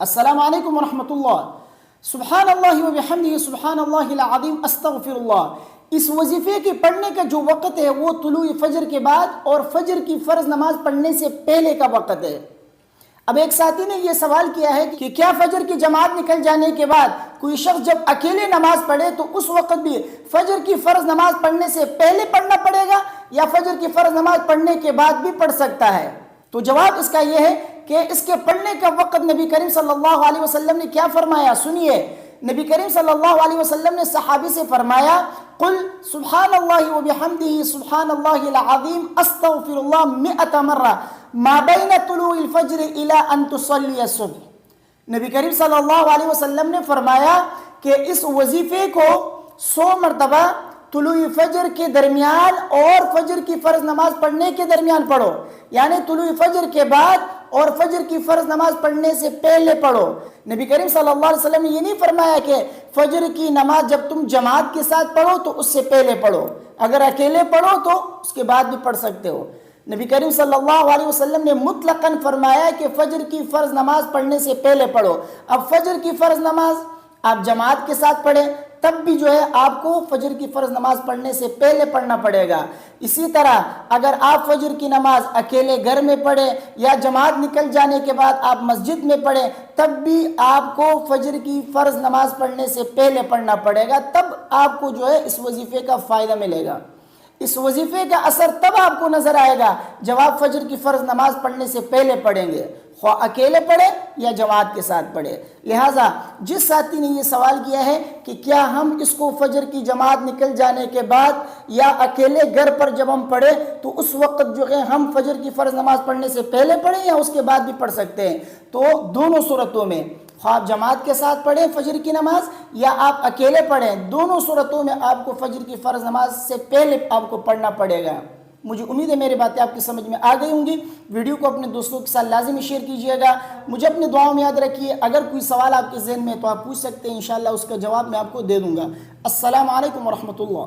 السلام علیکم ورحمۃ اللہ۔ سبحان اللہ و بحمدہ سبحان اللہ العظیم استغفر اللہ۔ اس وظیفے کے پڑھنے کا جو وقت ہے وہ طلوع فجر کے بعد اور فجر کی فرض نماز پڑھنے سے پہلے کا وقت ہے۔ اب ایک ساتھی نے یہ سوال کیا ہے کہ کیا فجر کی جماعت نکل جانے کے بعد کوئی شخص جب اکیلے نماز پڑھے تو اس وقت بھی فجر کی فرض نماز پڑھنے سے پہلے پڑھنا پڑے گا یا فجر کی فرض نماز پڑھنے کے بعد بھی پڑھ سکتا ہے؟ تو جواب اس کا یہ ہے کہ اس کے پڑھنے کا وقت نبی کریم صلی اللہ علیہ وسلم نے کیا فرمایا، سنیے۔ نبی کریم صلی اللہ علیہ وسلم نے صحابی سے فرمایا، قل سبحان اللہ و بحمدہ سبحان اللہ العظیم استغفر اللہ 100 مرہ ما بین طلوع الفجر الی ان تصلی الصبح۔ نبی کریم صلی اللہ علیہ وسلم نے فرمایا کہ اس وظیفے کو 100 مرتبہ طلوع فجر کے درمیان اور فجر کی فرض نماز پڑھنے کے درمیان پڑھو، یعنی طلوع فجر کے بعد اور فجر کی فرض نماز پڑھنے سے پہلے پڑھو۔ نبی کریم صلی اللہ علیہ وسلم نے یہ نہیں فرمایا کہ فجر کی نماز جب تم جماعت کے ساتھ پڑھو تو اس سے پہلے پڑھو، اگر اکیلے پڑھو تو اس کے بعد بھی پڑھ سکتے ہو۔ نبی کریم صلی اللہ علیہ وسلم نے مطلقاً فرمایا کہ فجر کی فرض نماز پڑھنے سے پہلے پڑھو۔ اب فجر کی فرض نماز آپ جماعت کے ساتھ پڑھیں تب بھی جو ہے آپ کو فجر کی فرض نماز پڑھنے سے پہلے پڑھنا پڑے گا۔ اسی طرح اگر آپ فجر کی نماز اکیلے گھر میں پڑھیں یا جماعت نکل جانے کے بعد آپ مسجد میں پڑھیں تب بھی آپ کو فجر کی فرض نماز پڑھنے سے پہلے پڑھنا پڑے گا، تب آپ کو جو ہے اس وظیفے کا فائدہ ملے گا۔ اس وظیفے کا اثر تب آپ کو نظر آئے گا جب آپ فجر کی فرض نماز پڑھنے سے پہلے پڑھیں گے، خواہ اکیلے پڑھیں یا جماعت کے ساتھ پڑھیں۔ لہٰذا جس ساتھی نے یہ سوال کیا ہے کہ کیا ہم اس کو فجر کی جماعت نکل جانے کے بعد یا اکیلے گھر پر جب ہم پڑھیں تو اس وقت جو ہے ہم فجر کی فرض نماز پڑھنے سے پہلے پڑھیں یا اس کے بعد بھی پڑھ سکتے ہیں، تو دونوں صورتوں میں خواہ آپ جماعت کے ساتھ پڑھیں فجر کی نماز یا آپ اکیلے پڑھیں، دونوں صورتوں میں آپ کو فجر کی فرض نماز سے پہلے آپ کو پڑھنا پڑے گا۔ مجھے امید ہے میری باتیں آپ کی سمجھ میں آ گئی ہوں گی۔ ویڈیو کو اپنے دوستوں کے ساتھ لازمی شیئر کیجیے گا۔ مجھے اپنی دعاؤں میں یاد رکھیے، اگر کوئی سوال آپ کے ذہن میں تو آپ پوچھ سکتے ہیں، انشاءاللہ اس کا جواب میں آپ کو دے دوں گا۔ السلام علیکم ورحمۃ اللہ۔